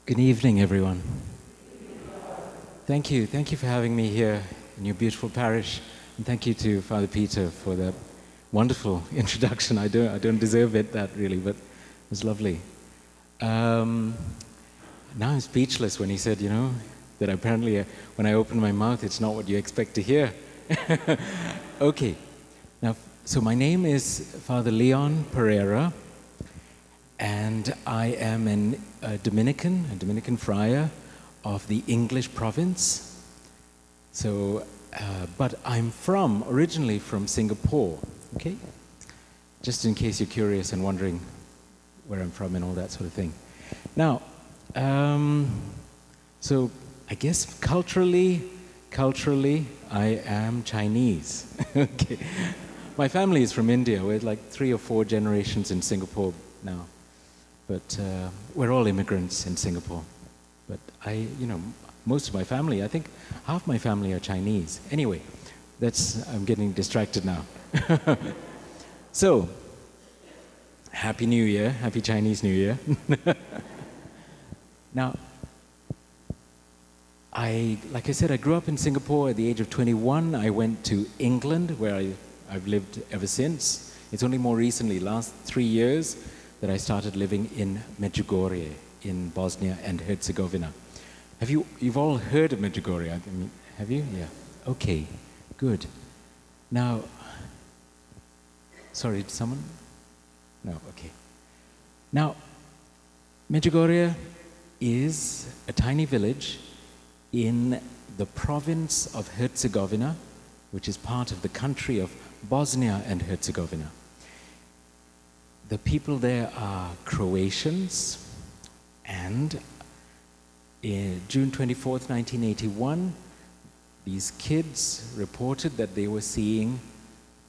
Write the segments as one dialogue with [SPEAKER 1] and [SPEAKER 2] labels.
[SPEAKER 1] Good evening, everyone. Thank you. Thank you for having me here in your beautiful parish. And thank you to Father Peter for that wonderful introduction. I don't deserve it, that really, but it was lovely. Now I'm speechless when he said, that apparently when I open my mouth, it's not what you expect to hear. Okay. Now, so my name is Father Leon Pereira, and I am a Dominican friar of the English province. So, but I'm originally from Singapore, okay? Just in case you're curious and wondering where I'm from and all that sort of thing. Now, so I guess culturally, I am Chinese, okay? My family is from India. We're like 3 or 4 generations in Singapore now. But we're all immigrants in Singapore. But most of my family, I think half my family are Chinese. Anyway, I'm getting distracted now. So, Happy New Year, Happy Chinese New Year. Now, like I said, I grew up in Singapore at the age of 21. I went to England, where I've lived ever since. It's only more recently, last 3 years, that I started living in Medjgorje in Bosnia and Herzegovina. You've all heard of Medjugorje, I mean, have you? Yeah. Okay, good. Now, sorry, did someone? No, okay. Now, Medjugorje is a tiny village in the province of Herzegovina, which is part of the country of Bosnia and Herzegovina. The people there are Croatians, and in June 24th, 1981, these kids reported that they were seeing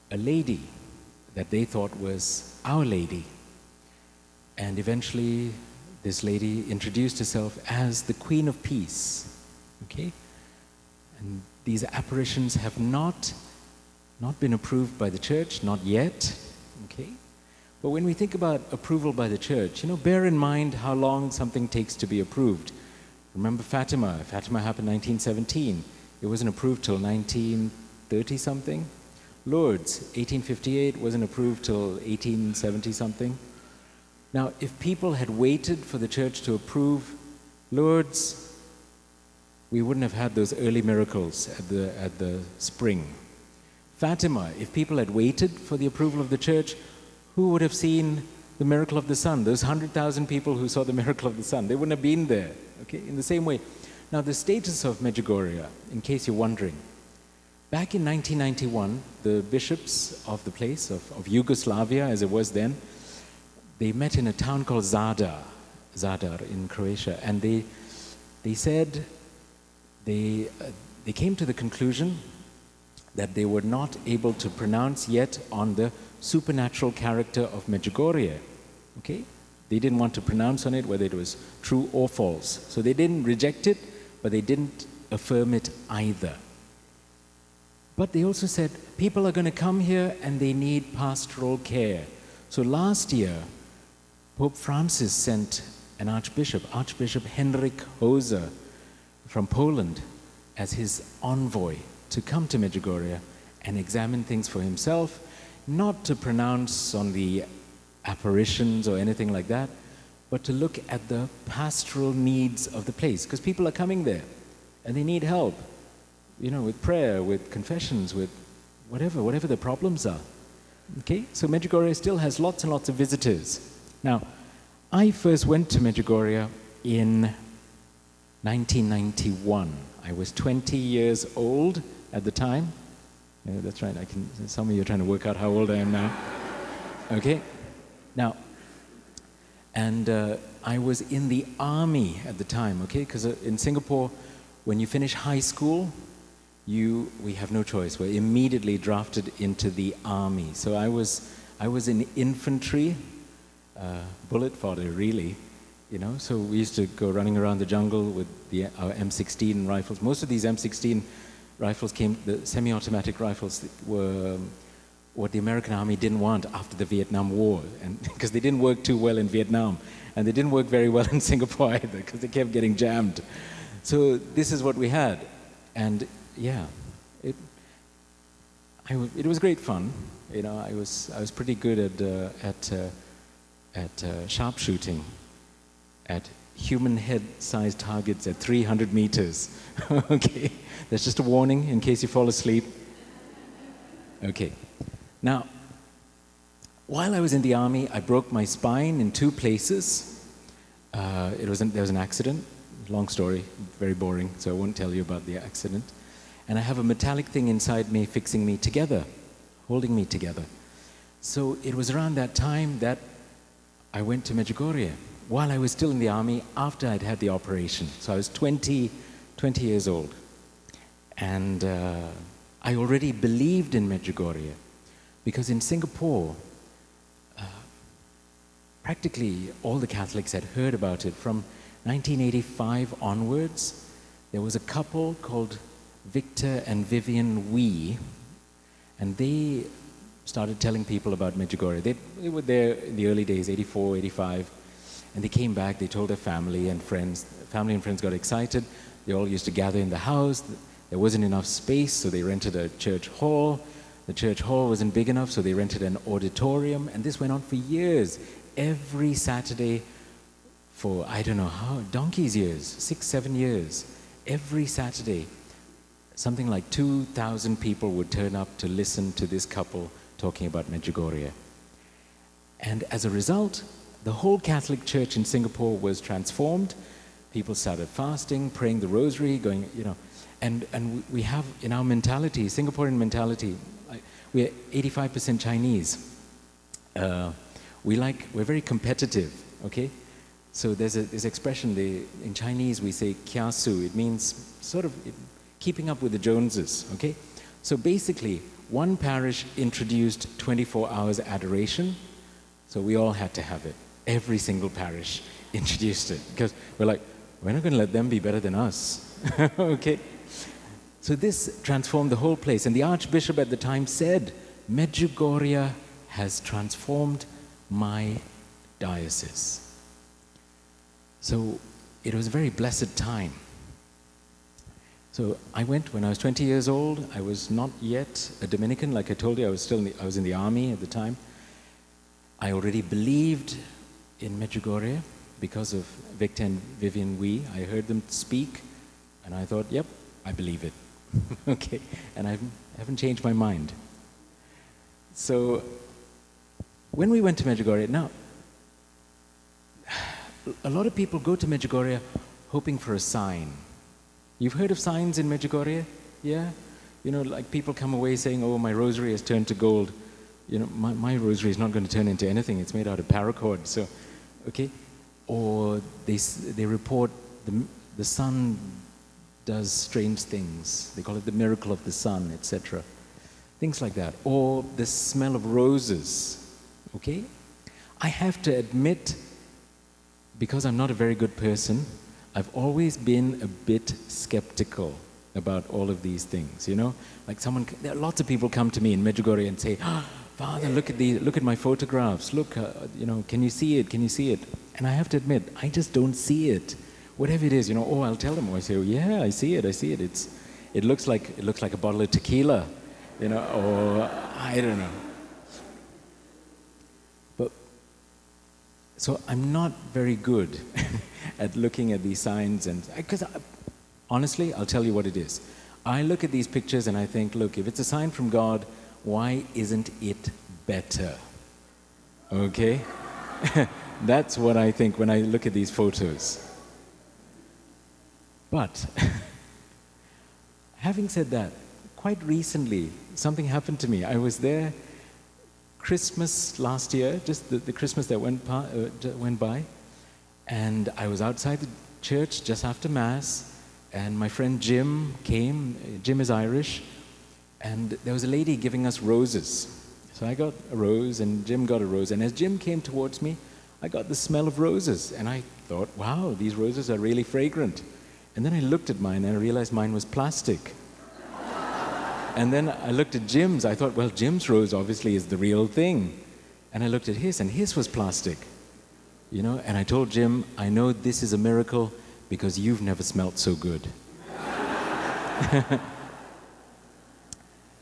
[SPEAKER 1] a lady that they thought was Our Lady. And eventually, this lady introduced herself as the Queen of Peace, okay? And these apparitions have not been approved by the church, not yet, okay? But when we think about approval by the church, bear in mind how long something takes to be approved. Remember Fatima. Fatima happened in 1917. It wasn't approved till 1930-something. Lourdes, 1858, wasn't approved till 1870-something. Now, if people had waited for the church to approve Lourdes, we wouldn't have had those early miracles at the spring. Fatima, if people had waited for the approval of the church, who would have seen the miracle of the sun? Those 100,000 people who saw the miracle of the sun, they wouldn't have been there, okay? In the same way. Now, the status of Medjugorje, in case you're wondering, back in 1991, the bishops of the place, of Yugoslavia, as it was then, they met in a town called Zadar in Croatia, and they said, they came to the conclusion that they were not able to pronounce yet on the supernatural character of Medjugorje, okay? They didn't want to pronounce on it whether it was true or false. So they didn't reject it, but they didn't affirm it either. But they also said, people are going to come here and they need pastoral care. So last year, Pope Francis sent an archbishop, Archbishop Henryk Hoser from Poland, as his envoy to come to Medjugorje and examine things for himself, not to pronounce on the apparitions or anything like that, but to look at the pastoral needs of the place, because people are coming there and they need help, with prayer, with confessions, with whatever the problems are. Okay, so Medjugorje still has lots and lots of visitors. Now, I first went to Medjugorje in 1991. I was 20 years old at the time. Yeah, that's right. Some of you are trying to work out how old I am now. Okay. Now, and I was in the army at the time, okay? Because in Singapore, when you finish high school, we have no choice. We're immediately drafted into the army. So I was in infantry, bullet fodder, really. So we used to go running around the jungle with our M16 rifles. Most of these M16 rifles the semi-automatic rifles were what the American army didn't want after the Vietnam War, and because they didn't work too well in Vietnam. And they didn't work very well in Singapore either because they kept getting jammed. So this is what we had. And yeah, it was great fun. You know, I was pretty good at sharpshooting, at human head-sized targets at 300 meters. Okay, that's just a warning in case you fall asleep. Okay, now, while I was in the army, I broke my spine in 2 places. There was an accident, long story, very boring, so I won't tell you about the accident. And I have a metallic thing inside me fixing me together, holding me together. So it was around that time that I went to Medjugorje, while I was still in the army, after I'd had the operation. So I was 20 years old. And I already believed in Medjugorje, because in Singapore, practically all the Catholics had heard about it. From 1985 onwards, there was a couple called Victor and Vivian Wee, and they started telling people about Medjugorje. They were there in the early days, 84, 85, and they came back, they told their family and friends. Family and friends got excited. They all used to gather in the house. There wasn't enough space, so they rented a church hall. The church hall wasn't big enough, so they rented an auditorium, and this went on for years. Every Saturday for, I don't know how, donkey's years, 6, 7 years. Every Saturday, something like 2,000 people would turn up to listen to this couple talking about Medjugorje. And as a result, the whole Catholic Church in Singapore was transformed. People started fasting, praying the rosary, going, you know, and we have in our mentality, Singaporean mentality, we're 85% Chinese. We're very competitive, okay? So there's this expression, in Chinese we say kiasu. It means sort of keeping up with the Joneses, okay? So basically, one parish introduced 24 hours adoration, so we all had to have it. Every single parish introduced it, because we're like, we're not going to let them be better than us, okay? So this transformed the whole place, and the Archbishop at the time said, Medjugorje has transformed my diocese. So it was a very blessed time. So I went when I was 20 years old. I was not yet a Dominican, like I told you. I was in the army at the time. I already believed in Medjugorje because of Victor and Vivian Wee. I heard them speak, and I thought, yep, I believe it. Okay, and I haven't changed my mind. So when we went to Medjugorje, now, a lot of people go to Medjugorje hoping for a sign. You've heard of signs in Medjugorje? Yeah? You know, like people come away saying, oh, my rosary has turned to gold. You know, my rosary is not going to turn into anything. It's made out of paracord, so, okay? Or they report the sun does strange things. They call it the miracle of the sun, etc. Things like that. Or the smell of roses, okay? I have to admit, because I'm not a very good person, I've always been a bit skeptical about all of these things, you know? Like there are lots of people come to me in Medjugorje and say, oh, Father, look at my photographs, look, you know, can you see it, can you see it? And I have to admit, I just don't see it. Whatever it is, you know, oh, I'll tell them, I say, oh, yeah, I see it. It looks like a bottle of tequila, you know, or I don't know. But, so I'm not very good at looking at these signs, and because honestly, I'll tell you what it is. I look at these pictures and I think, look, if it's a sign from God, why isn't it better? Okay? That's what I think when I look at these photos. But, having said that, quite recently, something happened to me. I was there Christmas last year, just the Christmas that went by, and I was outside the church just after Mass, and my friend Jim came. Jim is Irish, and there was a lady giving us roses. So I got a rose, and Jim got a rose, and as Jim came towards me, I got the smell of roses, and I thought, wow, these roses are really fragrant. And then I looked at mine, and I realized mine was plastic. And then I looked at Jim's. I thought, well, Jim's rose obviously is the real thing. And I looked at his, and his was plastic. You know, and I told Jim, I know this is a miracle because you've never smelt so good.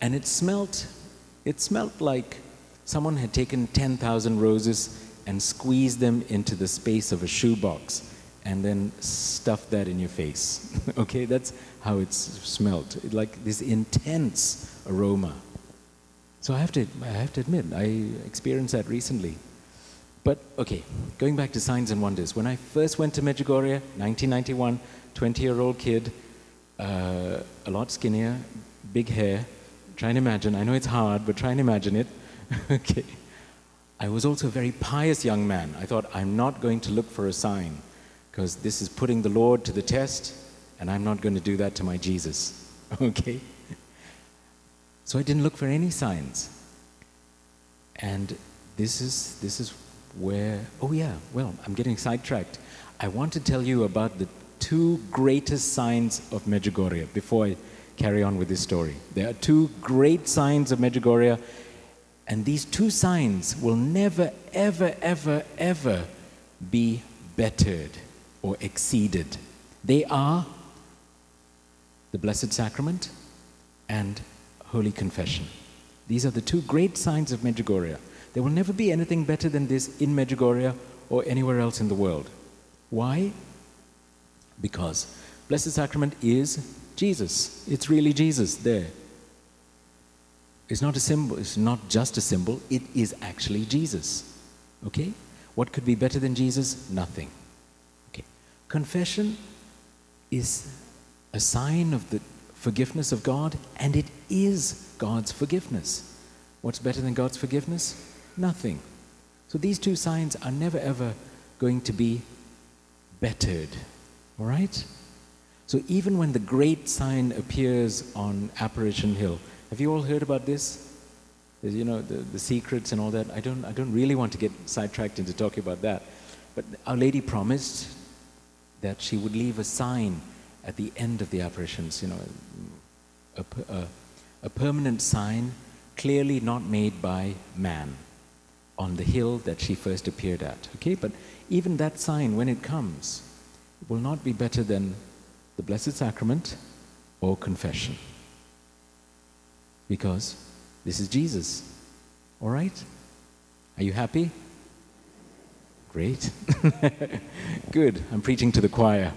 [SPEAKER 1] And it smelt like someone had taken 10,000 roses and squeezed them into the space of a shoebox and then stuffed that in your face. Okay, that's how it smelt. Like this intense aroma. So I have to admit, I experienced that recently. But okay, going back to signs and wonders. When I first went to Medjgorje, 1991, 20-year-old kid, a lot skinnier, big hair. Try and imagine. I know it's hard, but try and imagine it. Okay. I was also a very pious young man. I thought, I'm not going to look for a sign because this is putting the Lord to the test, and I'm not going to do that to my Jesus. Okay? So I didn't look for any signs. And this is where, oh yeah, well, I'm getting sidetracked. I want to tell you about the two greatest signs of Medjgorje before I carry on with this story. There are two great signs of Medjgorje, and these two signs will never, ever, ever, ever be bettered or exceeded. They are the Blessed Sacrament and Holy Confession. These are the two great signs of Medjgorje. There will never be anything better than this in Medjgorje or anywhere else in the world. Why? Because Blessed Sacrament is Jesus. It's really Jesus there. It's not a symbol. It's not just a symbol. It is actually Jesus. Okay? What could be better than Jesus? Nothing. Okay. Confession is a sign of the forgiveness of God, and it is God's forgiveness. What's better than God's forgiveness? Nothing. So these two signs are never ever going to be bettered. All right? So even when the great sign appears on Apparition Hill, have you all heard about this? You know, the secrets and all that. I don't really want to get sidetracked into talking about that. But Our Lady promised that she would leave a sign at the end of the apparitions, you know, a permanent sign clearly not made by man on the hill that she first appeared at. Okay, but even that sign, when it comes, will not be better than the Blessed Sacrament or confession. Because this is Jesus. All right? Are you happy? Great. Good. I'm preaching to the choir.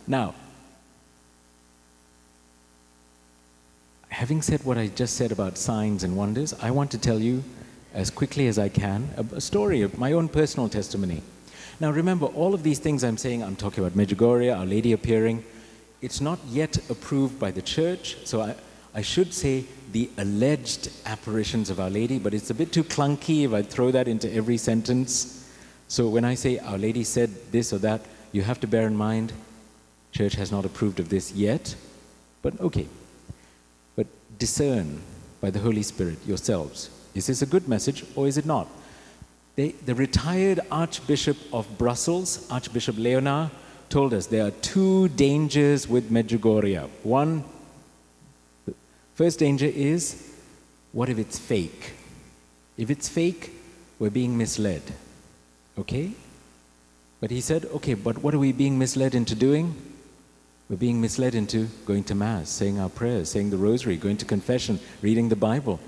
[SPEAKER 1] Now, having said what I just said about signs and wonders, I want to tell you as quickly as I can a story of my own personal testimony. Now remember, all of these things I'm saying, I'm talking about Medjgorje, Our Lady appearing. It's not yet approved by the church, so I should say the alleged apparitions of Our Lady, but it's a bit too clunky if I throw that into every sentence. So when I say Our Lady said this or that, you have to bear in mind, church has not approved of this yet, but okay. But discern by the Holy Spirit yourselves. Is this a good message or is it not? The retired Archbishop of Brussels, Archbishop Leonard, told us there are two dangers with Medjugorje. One, the first danger is, what if it's fake? If it's fake, we're being misled. Okay? But he said, okay, but what are we being misled into doing? We're being misled into going to Mass, saying our prayers, saying the Rosary, going to confession, reading the Bible.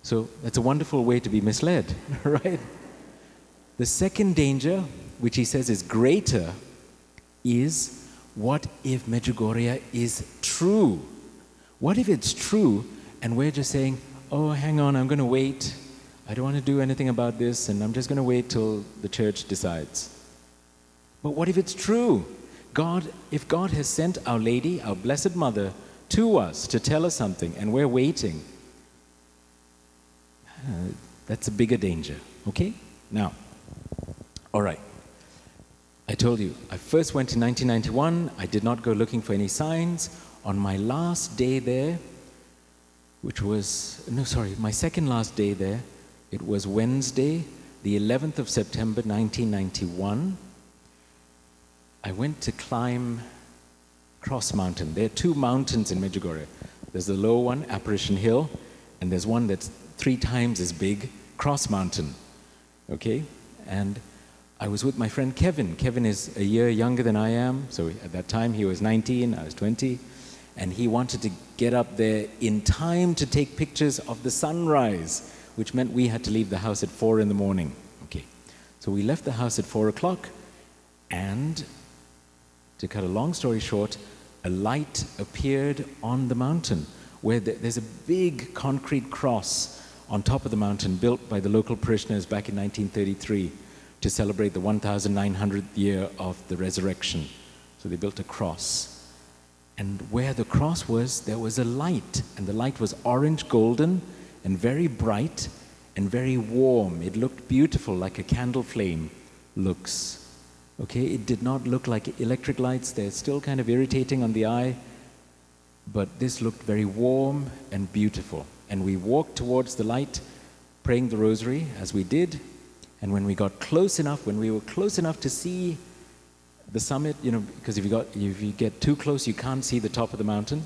[SPEAKER 1] So that's a wonderful way to be misled, right? The second danger, which he says is greater, is what if Medjugorje is true? What if it's true and we're just saying, oh, hang on, I'm going to wait. I don't want to do anything about this, and I'm just going to wait till the church decides. But what if it's true? If God has sent Our Lady, our Blessed Mother, to us to tell us something, and we're waiting, that's a bigger danger, okay? Now, all right. I told you, I first went in 1991. I did not go looking for any signs. On my last day there, my second last day there, it was Wednesday, the 11th of September, 1991. I went to climb Cross Mountain. There are two mountains in Medjugorje. There's the low one, Apparition Hill, and there's one that's 3 times as big, Cross Mountain. Okay? And I was with my friend Kevin. Kevin is a year younger than I am. So at that time, he was 19, I was 20. And he wanted to get up there in time to take pictures of the sunrise, which meant we had to leave the house at 4 in the morning. Okay. So we left the house at 4 o'clock, and to cut a long story short, a light appeared on the mountain where there's a big concrete cross on top of the mountain built by the local parishioners back in 1933 to celebrate the 1900th year of the resurrection. So they built a cross. And where the cross was, there was a light, and the light was orange golden and very bright and very warm. It looked beautiful, like a candle flame looks. Okay, it did not look like electric lights. They're still kind of irritating on the eye, but this looked very warm and beautiful. And we walked towards the light, praying the rosary, as we did. And when we got close enough, when we were close enough to see the summit, you know, because if you get too close, you can't see the top of the mountain.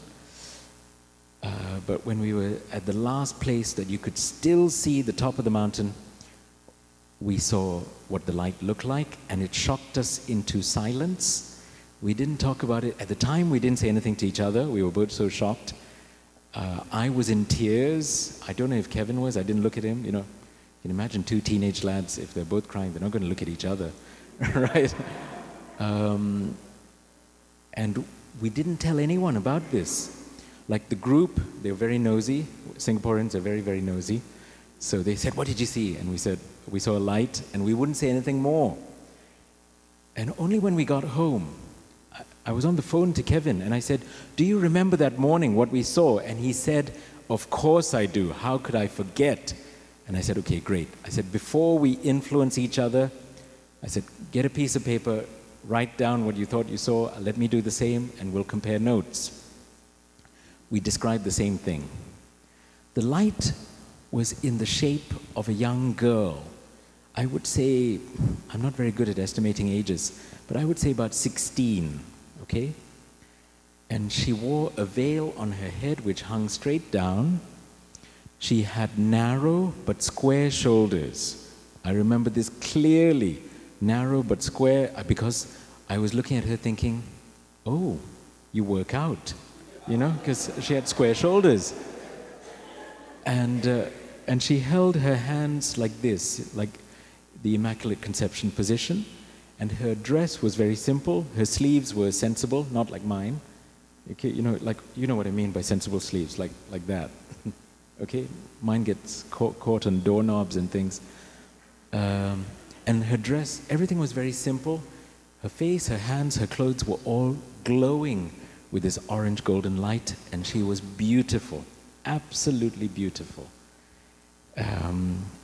[SPEAKER 1] But when we were at the last place that you could still see the top of the mountain, we saw what the light looked like, and it shocked us into silence. We didn't talk about it. At the time, we didn't say anything to each other. We were both so shocked. I was in tears. I don't know if Kevin was. I didn't look at him. You know, you can imagine two teenage lads, if they're both crying, they're not going to look at each other, right? And we didn't tell anyone about this. Like the group, they were very nosy. Singaporeans are very, very nosy. So they said, "What did you see?" And we said, "We saw a light," and we wouldn't say anything more. And only when we got home, I was on the phone to Kevin, and I said, "Do you remember that morning, what we saw?" And he said, "Of course I do. How could I forget?" And I said, "Okay, great." I said, "Before we influence each other," I said, "get a piece of paper, write down what you thought you saw, let me do the same, and we'll compare notes." We described the same thing. The light was in the shape of a young girl. I would say, I'm not very good at estimating ages, but I would say about 16, okay? And she wore a veil on her head which hung straight down. She had narrow but square shoulders. I remember this clearly, narrow but square, because I was looking at her thinking, oh, you work out, you know, because she had square shoulders. And she held her hands like this, like the Immaculate Conception position, and her dress was very simple. Her sleeves were sensible, not like mine. Okay, you know what I mean by sensible sleeves, like that. Okay, mine gets caught on doorknobs and things. And her dress, everything was very simple. Her face, her hands, her clothes were all glowing with this orange golden light, and she was beautiful, absolutely beautiful.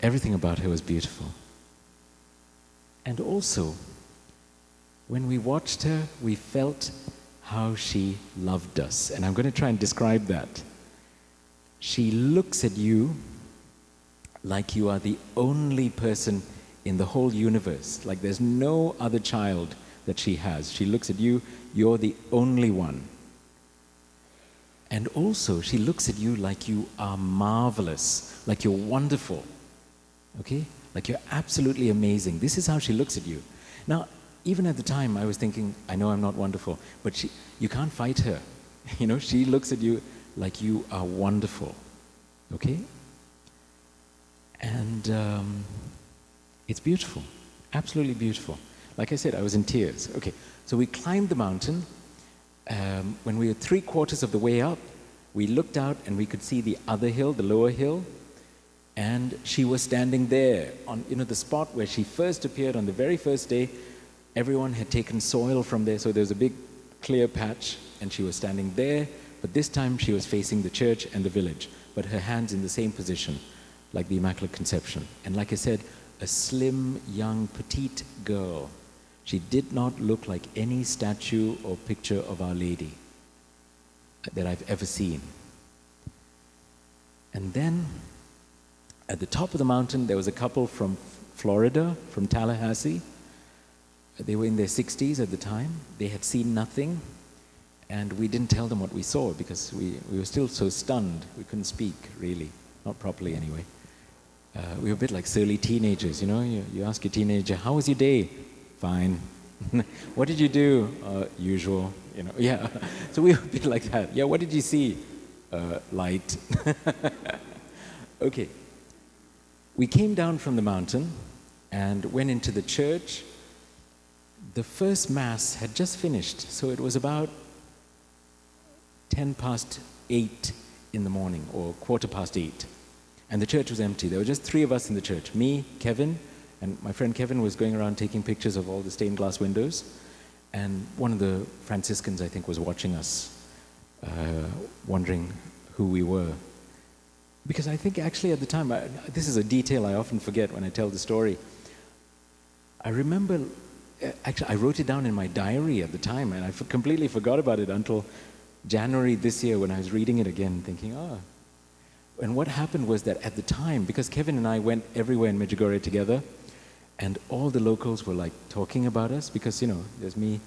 [SPEAKER 1] Everything about her was beautiful. And also, when we watched her, we felt how she loved us. And I'm going to try and describe that. She looks at you like you are the only person in the whole universe. Like there's no other child that she has. She looks at you, you're the only one. And also, she looks at you like you are marvelous, like you're wonderful, okay? Like you're absolutely amazing. This is how she looks at you. Now, even at the time, I was thinking, I know I'm not wonderful, but you can't fight her. You know, she looks at you like you are wonderful, okay? And it's beautiful, absolutely beautiful. Like I said, I was in tears. Okay, so we climbed the mountain. When we were 3/4 of the way up, we looked out and we could see the other hill, the lower hill, and she was standing there on, you know, the spot where she first appeared on the very first day. Everyone had taken soil from there, so there was a big clear patch, and she was standing there, but this time she was facing the church and the village, but her hands in the same position, like the Immaculate Conception. And like I said, a slim, young, petite girl. She did not look like any statue or picture of Our Lady that I've ever seen. And then, at the top of the mountain, there was a couple from Florida, from Tallahassee. They were in their 60s at the time. They had seen nothing, and we didn't tell them what we saw because we were still so stunned. We couldn't speak, really. Not properly, anyway. We were a bit like surly teenagers, you know? You ask your teenager, how was your day? Fine. What did you do? Usual, yeah. So we were a bit like that. Yeah, what did you see? Light. Okay. We came down from the mountain and went into the church. The first Mass had just finished, so it was about 8:10 in the morning, or 8:15. And the church was empty. There were just 3 of us in the church. Me, Kevin, and my friend Kevin was going around taking pictures of all the stained glass windows. And one of the Franciscans, I think, was watching us, wondering who we were. Because I think actually at the time, this is a detail I often forget when I tell the story. I remember, actually I wrote it down in my diary at the time, and I completely forgot about it until January this year when I was reading it again, thinking, And what happened was that at the time, because Kevin and I went everywhere in Medjgorje together, and all the locals were like talking about us, because, there's me,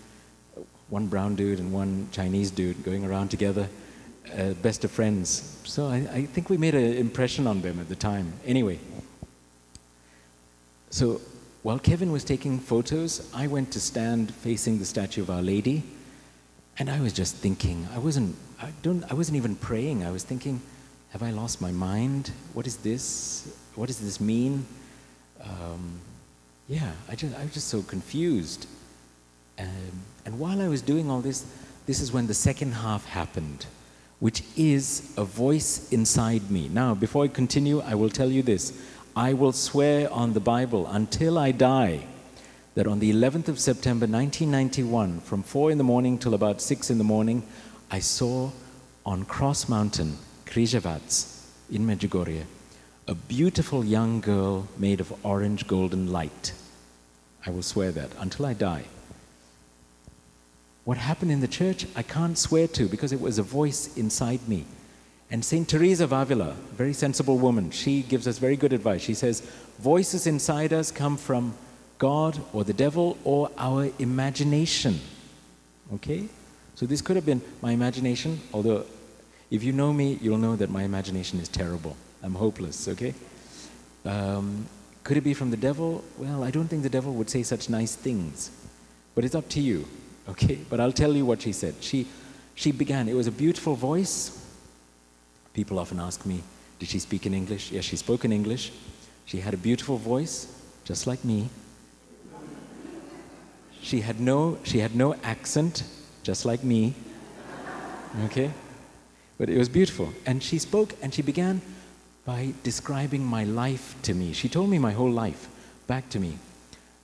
[SPEAKER 1] one brown dude and one Chinese dude going around together, best of friends. So I think we made an impression on them at the time. Anyway, so while Kevin was taking photos, I went to stand facing the statue of Our Lady, and I was just thinking, I wasn't even praying. I was thinking, have I lost my mind? What is this? What does this mean? I was just so confused. And while I was doing all this, this is when the second half happened, which is a voice inside me. Now, before I continue, I will tell you this. I will swear on the Bible until I die that on the 11th of September 1991, from 4 in the morning till about 6 in the morning, I saw on Cross Mountain, Križevac, in Medjugorje, a beautiful young girl made of orange golden light. I will swear that until I die. What happened in the church, I can't swear to, because it was a voice inside me. And Saint Teresa of Avila, a very sensible woman, she gives us very good advice. She says, voices inside us come from God or the devil or our imagination. Okay? So this could have been my imagination, although if you know me, you'll know that my imagination is terrible. I'm hopeless, okay? Could it be from the devil? Well, I don't think the devil would say such nice things. But it's up to you, okay? But I'll tell you what she said. She began, it was a beautiful voice. People often ask me, did she speak in English? Yes, she spoke in English. She had a beautiful voice, just like me. She had no accent, just like me. Okay? But it was beautiful. And she spoke, and she began by describing my life to me. She told me my whole life back to me,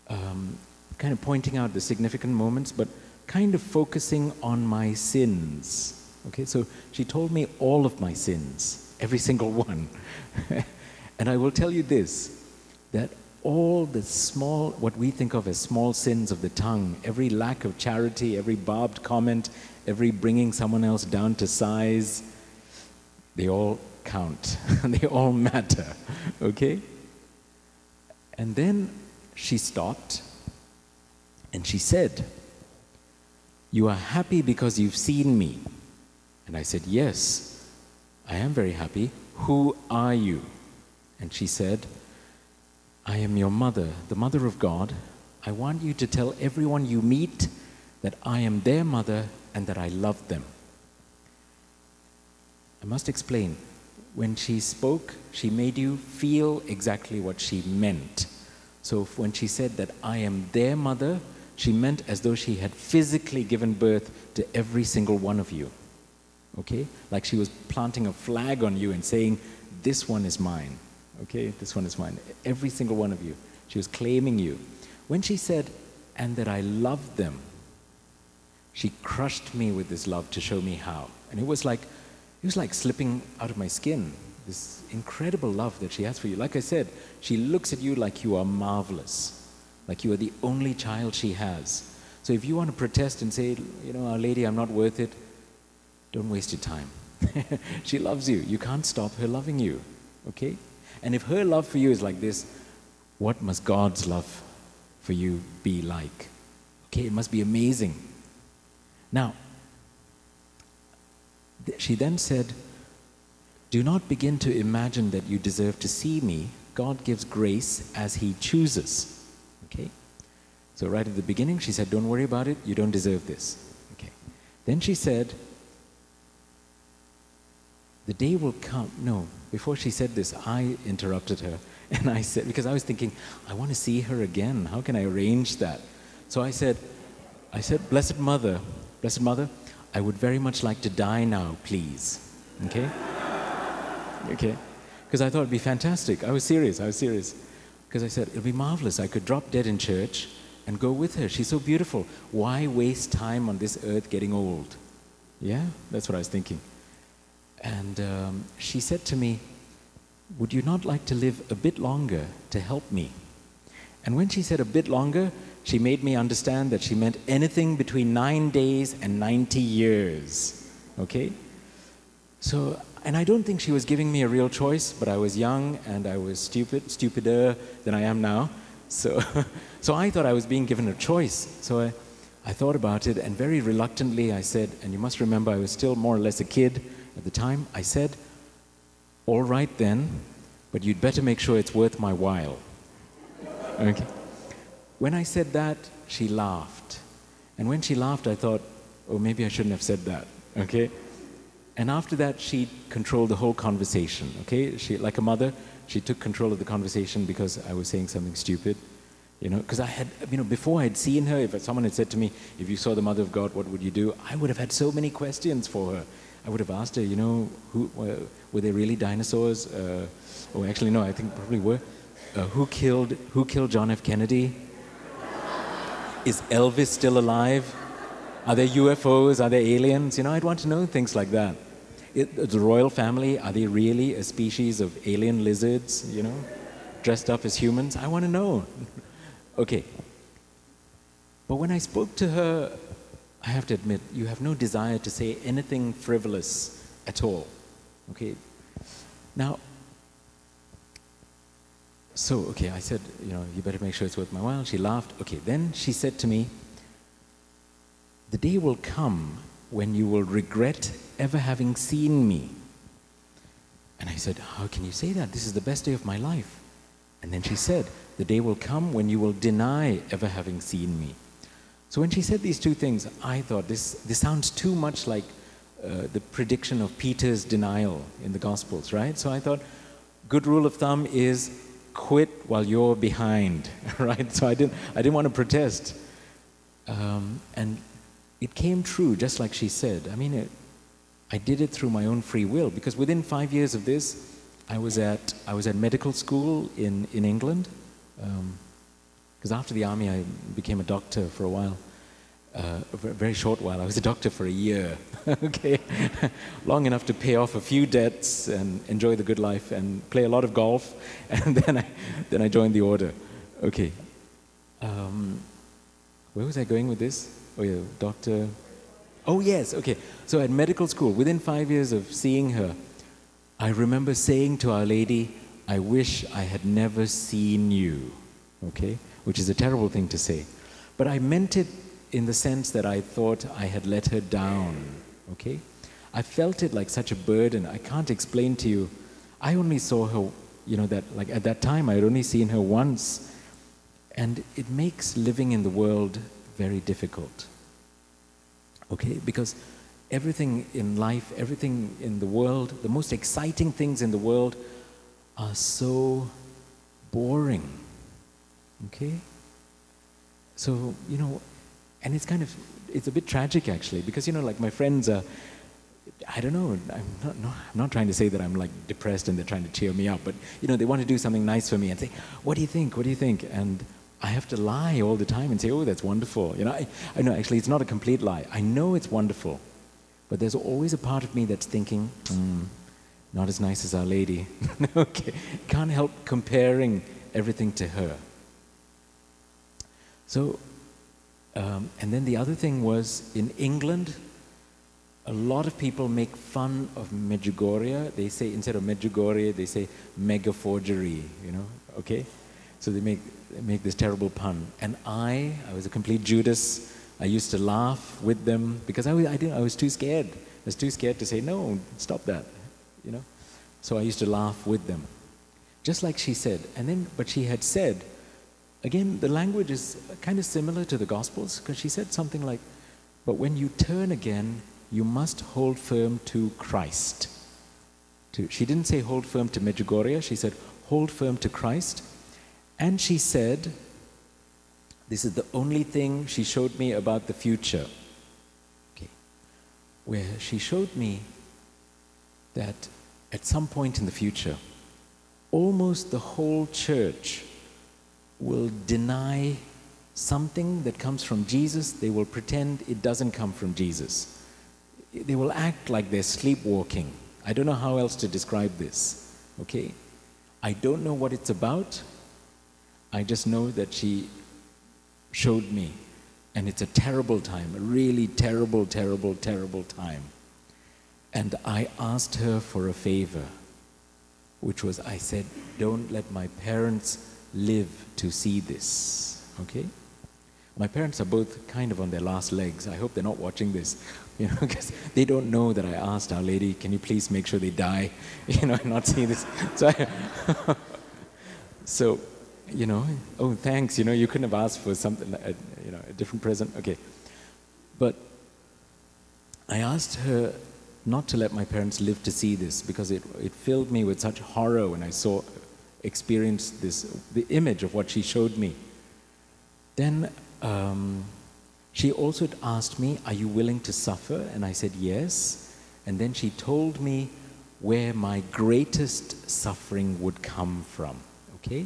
[SPEAKER 1] kind of pointing out the significant moments, but kind of focusing on my sins. Okay, so she told me all of my sins, every single one. And I will tell you this, that all the small, what we think of as small sins of the tongue, every lack of charity, every barbed comment, every bringing someone else down to size, they all count. They all matter, okay? And then she stopped and she said, "You are happy because you've seen me." And I said, "Yes, I am very happy. Who are you?" And she said, "I am your mother, the mother of God. I want you to tell everyone you meet that I am their mother and that I love them." I must explain. When she spoke, she made you feel exactly what she meant. So when she said that I am their mother, she meant as though she had physically given birth to every single one of you. Okay? Like she was planting a flag on you and saying, "This one is mine." Okay? This one is mine. Every single one of you. She was claiming you. When she said, "and that I love them," she crushed me with this love to show me how. And it was like slipping out of my skin. This incredible love that she has for you. Like I said, she looks at you like you are marvelous. Like you are the only child she has. So if you want to protest and say, "Our Lady, I'm not worth it," don't waste your time. She loves you. You can't stop her loving you. Okay? And if her love for you is like this, what must God's love for you be like? Okay, it must be amazing. Now, she then said, "Do not begin to imagine that you deserve to see me. God gives grace as He chooses." Okay? So right at the beginning, she said, don't worry about it, you don't deserve this. Okay. Then she said, the day will come. No, before she said this, I interrupted her. And I said, because I was thinking, I want to see her again. How can I arrange that? So I said, Blessed Mother, I would very much like to die now, please. Okay? Okay. Because I thought it'd be fantastic. I was serious. Because I said, it'll be marvelous. I could drop dead in church and go with her. She's so beautiful. Why waste time on this earth getting old? Yeah, that's what I was thinking. And she said to me, would you not like to live a bit longer to help me? And when she said a bit longer, she made me understand that she meant anything between 9 days and 90 years. Okay? So, and I don't think she was giving me a real choice, but I was young and I was stupider than I am now. So, so I thought I was being given a choice. So I thought about it, and very reluctantly I said, and you must remember I was still more or less a kid at the time, I said, all right then, but you'd better make sure it's worth my while. Okay. When I said that, she laughed. And when she laughed, I thought, oh, maybe I shouldn't have said that. Okay. And after that, she controlled the whole conversation. Okay. She, like a mother, she took control of the conversation because I was saying something stupid. You know, because I had, you know, before I'd seen her, if someone had said to me, if you saw the Mother of God, what would you do? I would have had so many questions for her. I would have asked her, you know, were they really dinosaurs? Oh, actually, no, I think probably were. Who killed John F. Kennedy? Is Elvis still alive? Are there UFOs? Are there aliens? You know, I'd want to know things like that. The royal family, are they really a species of alien lizards, you know, dressed up as humans? I want to know. Okay. But when I spoke to her, I have to admit, you have no desire to say anything frivolous at all. Okay? Now, so, okay, I said, you know, you better make sure it's worth my while. She laughed. Okay, then she said to me, the day will come when you will regret ever having seen me. And I said, how can you say that? This is the best day of my life. And then she said, the day will come when you will deny ever having seen me. So when she said these two things, I thought this sounds too much like the prediction of Peter's denial in the Gospels, right? So I thought, good rule of thumb is quit while you're behind, right? So I didn't want to protest. And it came true, just like she said. I mean, I did it through my own free will, because within 5 years of this, I was at medical school in England. Because after the army, I became a doctor for a while, a very short while. I was a doctor for a year, okay? Long enough to pay off a few debts and enjoy the good life and play a lot of golf, and then I joined the order. Okay. Where was I going with this? Oh yeah, doctor. Oh yes, okay. So at medical school, within 5 years of seeing her, I remember saying to Our Lady, I wish I had never seen you, okay? Which is a terrible thing to say. But I meant it in the sense that I thought I had let her down, okay? I felt it like such a burden. I can't explain to you. I only saw her, you know, that like at that time I had only seen her once. And it makes living in the world very difficult, okay? Because everything in life, everything in the world, the most exciting things in the world are so boring. Okay? So, you know, and it's a bit tragic actually, because, you know, like my friends are, I don't know, I'm not trying to say that I'm like depressed and they're trying to cheer me up, but, you know, they want to do something nice for me and say, what do you think? What do you think? And I have to lie all the time and say, oh, that's wonderful. You know, I know actually it's not a complete lie. I know it's wonderful, but there's always a part of me that's thinking, not as nice as Our Lady. Okay, can't help comparing everything to her. So, and then the other thing was, in England, a lot of people make fun of Medjgorje. They say, instead of Medjgorje, they say mega forgery, you know, okay? So they make this terrible pun. And I was a complete Judas. I used to laugh with them because I was too scared. I was too scared to say, no, stop that, you know? So I used to laugh with them. Just like she said. And then, but she had said, again, the language is kind of similar to the Gospels, because she said something like, but when you turn again, you must hold firm to Christ. She didn't say hold firm to Medjgorje, she said hold firm to Christ. And she said, this is the only thing she showed me about the future. Okay. Where she showed me that at some point in the future, almost the whole church will deny something that comes from Jesus. They will pretend it doesn't come from Jesus. They will act like they're sleepwalking. I don't know how else to describe this, okay? I don't know what it's about. I just know that she showed me, and it's a terrible time, a really terrible, terrible, terrible time. And I asked her for a favor, which was, I said, don't let my parents live to see this, okay? My parents are both kind of on their last legs. I hope they're not watching this, you know, because they don't know that I asked Our Lady, can you please make sure they die, you know, and not see this. So, you know, oh, thanks, you know, you couldn't have asked for something, you know, a different present, okay. But I asked her not to let my parents live to see this, because it filled me with such horror when I experienced this, the image of what she showed me. Then she also asked me, are you willing to suffer? And I said yes. And then she told me where my greatest suffering would come from, okay?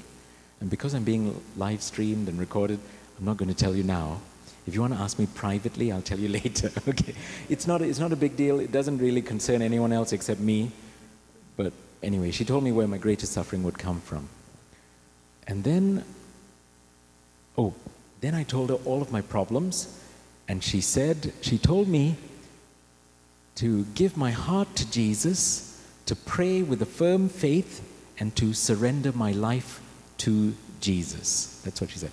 [SPEAKER 1] And because I'm being live streamed and recorded, I'm not going to tell you now. If you want to ask me privately, I'll tell you later, okay? It's not a big deal. It doesn't really concern anyone else except me. But anyway, she told me where my greatest suffering would come from. And then, then I told her all of my problems, and she told me to give my heart to Jesus, to pray with a firm faith, and to surrender my life to Jesus. That's what she said.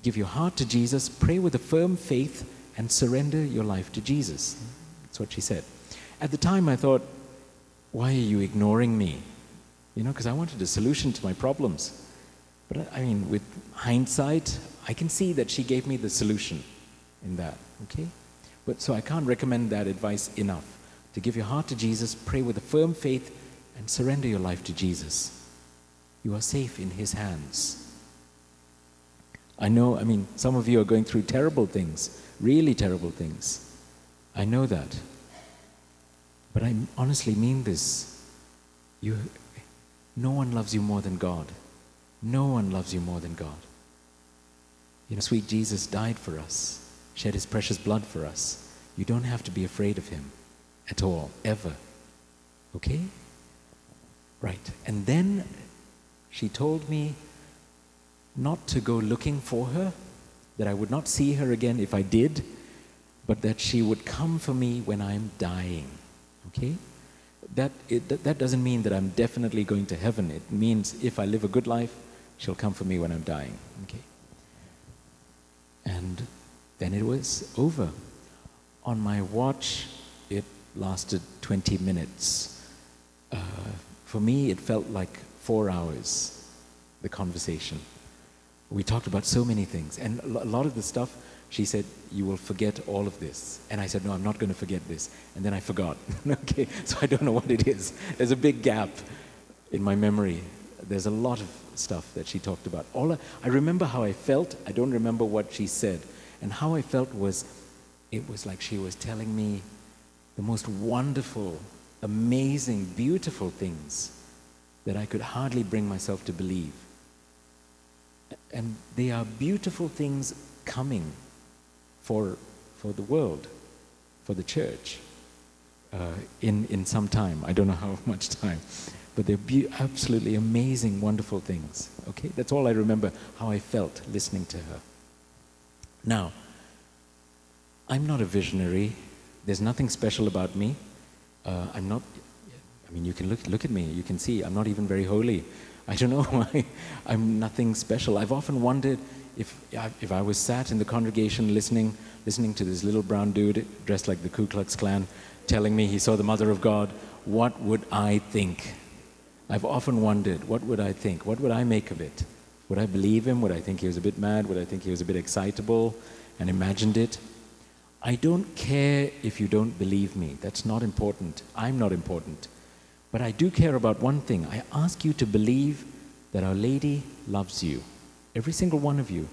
[SPEAKER 1] Give your heart to Jesus, pray with a firm faith, and surrender your life to Jesus. That's what she said. At the time, I thought, why are you ignoring me? You know, because I wanted a solution to my problems. But I mean, with hindsight, I can see that she gave me the solution in that, okay? But so I can't recommend that advice enough. To give your heart to Jesus, pray with a firm faith, and surrender your life to Jesus. You are safe in His hands. I know, I mean, some of you are going through terrible things, really terrible things. I know that. But I honestly mean this. No one loves you more than God. No one loves you more than God. You know, sweet Jesus died for us, shed His precious blood for us. You don't have to be afraid of Him at all, ever. Okay? Right. And then she told me not to go looking for her, that I would not see her again if I did, but that she would come for me when I'm dying. Okay? That doesn't mean that I'm definitely going to heaven. It means if I live a good life, she'll come for me when I'm dying. Okay? And then it was over. On my watch, it lasted 20 minutes. For me, it felt like 4 hours, the conversation. We talked about so many things. And a lot of the stuff, she said, you will forget all of this. And I said, no, I'm not going to forget this. And then I forgot. Okay, so I don't know what it is. There's a big gap in my memory. There's a lot of stuff that she talked about. I remember how I felt. I don't remember what she said. And how I felt was, it was like she was telling me the most wonderful, amazing, beautiful things that I could hardly bring myself to believe. And they are beautiful things coming for the world, for the church, in some time. I don't know how much time. But they're absolutely amazing, wonderful things. Okay? That's all I remember, how I felt listening to her. Now, I'm not a visionary. There's nothing special about me. I'm not, I mean, you can look at me. You can see I'm not even very holy. I don't know why. I'm nothing special. I've often wondered if I was sat in the congregation listening to this little brown dude dressed like the Ku Klux Klan telling me he saw the Mother of God, what would I think? I've often wondered, what would I think? What would I make of it? Would I believe him? Would I think he was a bit mad? Would I think he was a bit excitable and imagined it? I don't care if you don't believe me. That's not important. I'm not important. But I do care about one thing. I ask you to believe that Our Lady loves you. Every single one of you.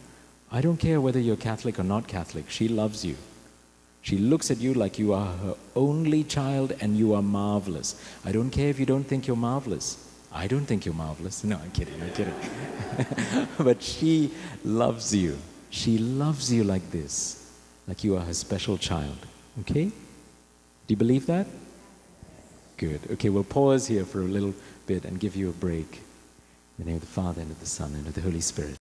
[SPEAKER 1] I don't care whether you're Catholic or not Catholic. She loves you. She looks at you like you are her only child and you are marvelous. I don't care if you don't think you're marvelous. I don't think you're marvelous. No, I'm kidding. But she loves you. She loves you like this. Like you are her special child. Okay? Do you believe that? Good. Okay, we'll pause here for a little bit and give you a break. In the name of the Father, and of the Son, and of the Holy Spirit.